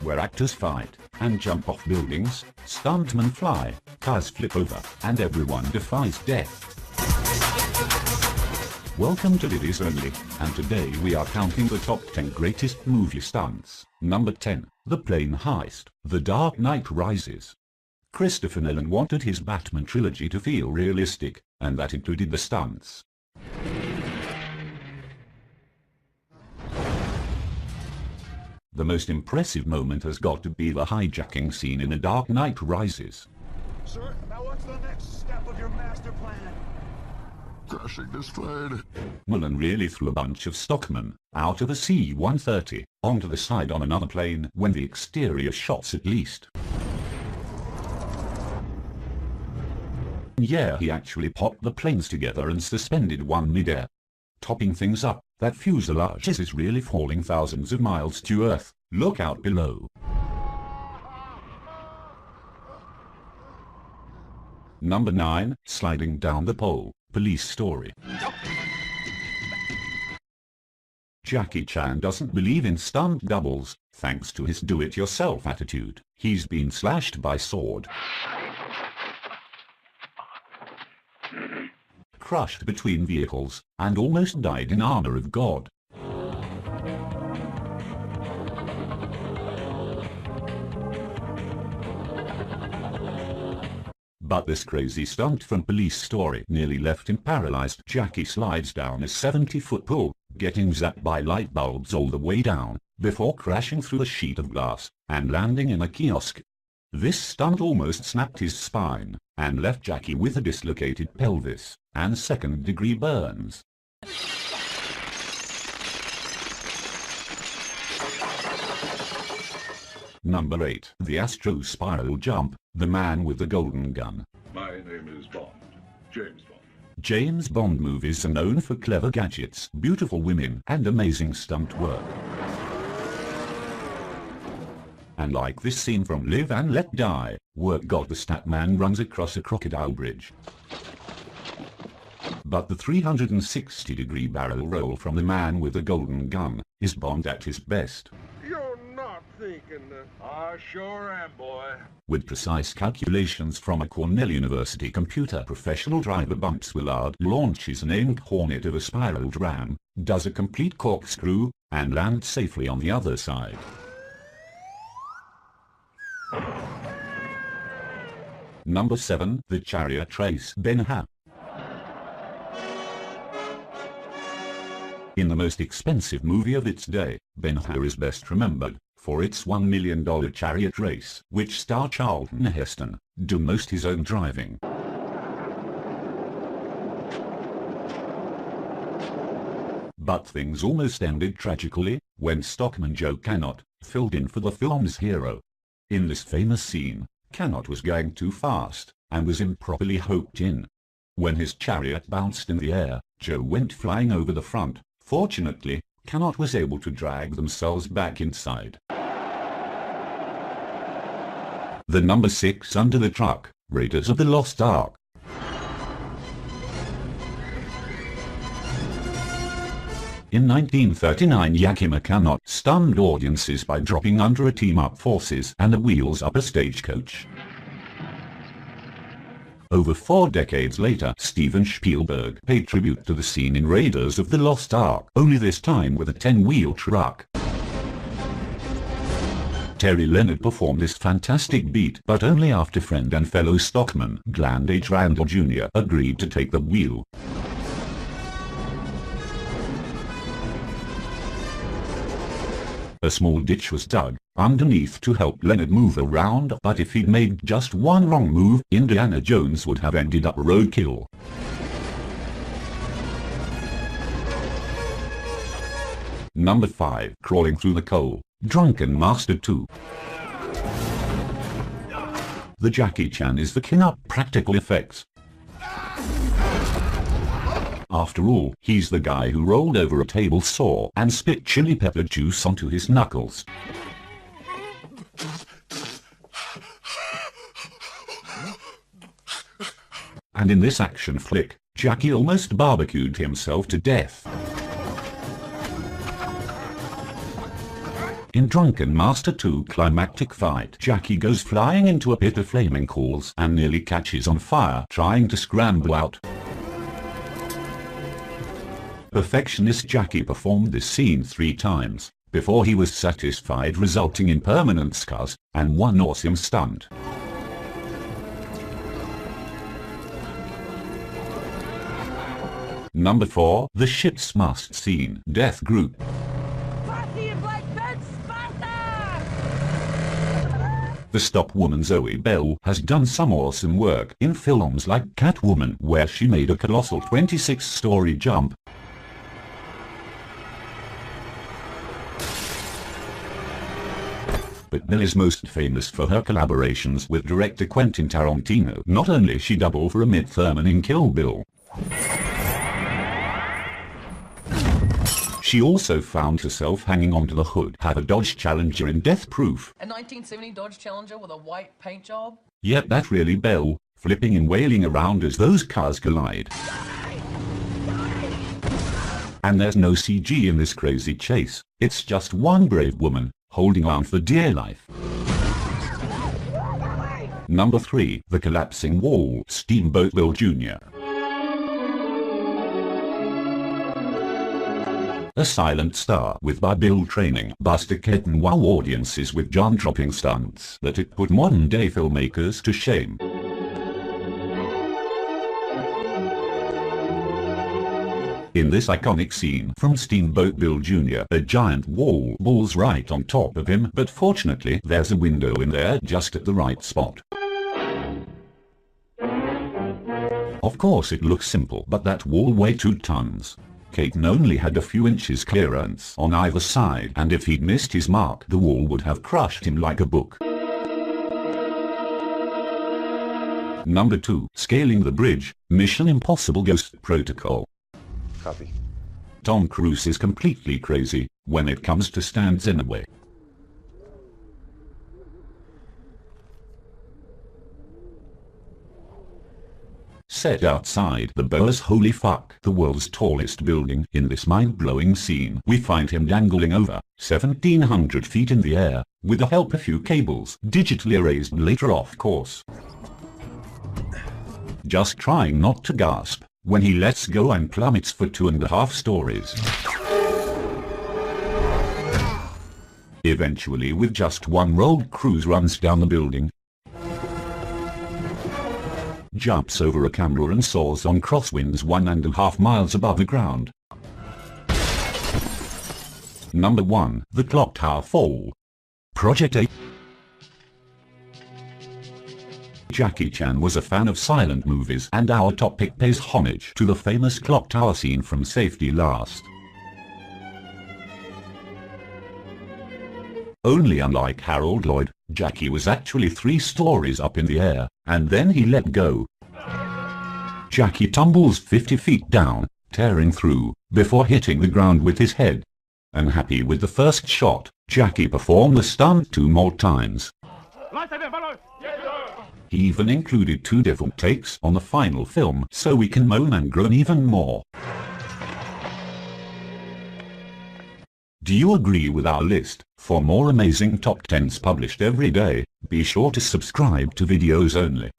where actors fight and jump off buildings, stuntmen fly, cars flip over, and everyone defies death. Welcome to Videos Only, and today we are counting the top 10 greatest movie stunts. Number 10, The Plane Heist, The Dark Knight Rises. Christopher Nolan wanted his Batman trilogy to feel realistic, and that included the stunts. The most impressive moment has got to be the hijacking scene in The Dark Knight Rises. Sir, now what's the next step of your master plan? Crashing this plane. Nolan really threw a bunch of stockmen out of a C-130 onto the side on another plane when the exterior shots at least. Yeah, he actually popped the planes together and suspended one mid-air. Topping things up, that fuselage is really falling thousands of miles to Earth. Look out below. Number 9, Sliding Down the Pole, Police Story. Jackie Chan doesn't believe in stunt doubles, thanks to his do-it-yourself attitude. He's been slashed by sword, crushed between vehicles, and almost died in honor of God. But this crazy stunt from Police Story nearly left him paralyzed. Jackie slides down a 70-foot pole, getting zapped by light bulbs all the way down, before crashing through a sheet of glass, and landing in a kiosk. This stunt almost snapped his spine, and left Jackie with a dislocated pelvis, and second-degree burns. Number 8, The Astro Spiral Jump, The Man with the Golden Gun. My name is Bond. James Bond. James Bond movies are known for clever gadgets, beautiful women, and amazing stunt work. And like this scene from Live and Let Die, work got the statman runs across a crocodile bridge. But the 360-degree barrel roll from The Man with the Golden Gun is Bond at his best. You're not thinking that. I sure am, boy. With precise calculations from a Cornell University computer, professional driver Bumps Willard launches an aimed hornet of a spiraled ram, does a complete corkscrew, and lands safely on the other side. Number 7, The Chariot Race, Ben-Hur. In the most expensive movie of its day, Ben-Hur is best remembered for its $1 million chariot race, which starred Charlton Heston, do most his own driving. But things almost ended tragically, when stockman Joe Cannot filled in for the film's hero. In this famous scene, Cannot was going too fast, and was improperly hooked in. When his chariot bounced in the air, Joe went flying over the front. Fortunately, Cannot was able to drag themselves back inside. The number 6 Under the Truck, Raiders of the Lost Ark. In 1939, Yakima Cannot stunned audiences by dropping under a team-up forces and the wheels up a stagecoach. Over 4 decades later, Steven Spielberg paid tribute to the scene in Raiders of the Lost Ark, only this time with a 10-wheel truck. Terry Leonard performed this fantastic beat, but only after friend and fellow stockman Glenn H. Randall Jr. agreed to take the wheel. A small ditch was dug underneath to help Leonard move around, but if he'd made just one wrong move, Indiana Jones would have ended up roadkill. Number 5, Crawling Through the Coal, Drunken Master 2. The Jackie Chan is the king of practical effects. After all, he's the guy who rolled over a table saw and spit chili pepper juice onto his knuckles. And in this action flick, Jackie almost barbecued himself to death. In Drunken Master 2 climactic fight, Jackie goes flying into a pit of flaming coals and nearly catches on fire trying to scramble out. Perfectionist Jackie performed this scene 3 times before he was satisfied, resulting in permanent scars and one awesome stunt. Number 4, the shit's must scene, Death Group. The stop woman Zoe Bell has done some awesome work in films like Catwoman, where she made a colossal 26-story jump. But Bell is most famous for her collaborations with director Quentin Tarantino. Not only is she double for Uma Thurman in Kill Bill, she also found herself hanging onto the hood of a Dodge Challenger in Death Proof. A 1970 Dodge Challenger with a white paint job? Yep, that's really Bell, flipping and wailing around as those cars collide. And there's no CG in this crazy chase. It's just one brave woman holding on for dear life. Number 3, the collapsing wall, Steamboat Bill Jr. A silent star with Bill training, Buster Keaton wow audiences with jaw-dropping stunts that it put modern-day filmmakers to shame. In this iconic scene from Steamboat Bill Jr., a giant wall falls right on top of him, but fortunately there's a window in there just at the right spot. Of course it looks simple, but that wall weighed 2 tons. Keaton only had a few inches clearance on either side, and if he'd missed his mark, the wall would have crushed him like a book. Number 2, scaling the bridge, Mission Impossible Ghost Protocol. Copy. Tom Cruise is completely crazy when it comes to stunts anyway. Set outside the Boas Holy Fuck, the world's tallest building, in this mind-blowing scene, we find him dangling over 1,700 feet in the air, with the help of a few cables, digitally erased later off course. Just trying not to gasp when he lets go and plummets for 2.5 stories. Eventually, with just one roll, Cruise runs down the building, jumps over a camera and soars on crosswinds 1.5 miles above the ground. Number 1, the Clock Tower Fall, Project A. Jackie Chan was a fan of silent movies, and our topic pays homage to the famous clock tower scene from Safety Last. Only unlike Harold Lloyd, Jackie was actually 3 stories up in the air, and then he let go. Jackie tumbles 50 feet down, tearing through, before hitting the ground with his head. Unhappy with the first shot, Jackie performed the stunt 2 more times. He even included 2 different takes on the final film, so we can moan and groan even more. Do you agree with our list? For more amazing top 10s published every day, be sure to subscribe to Videos Only.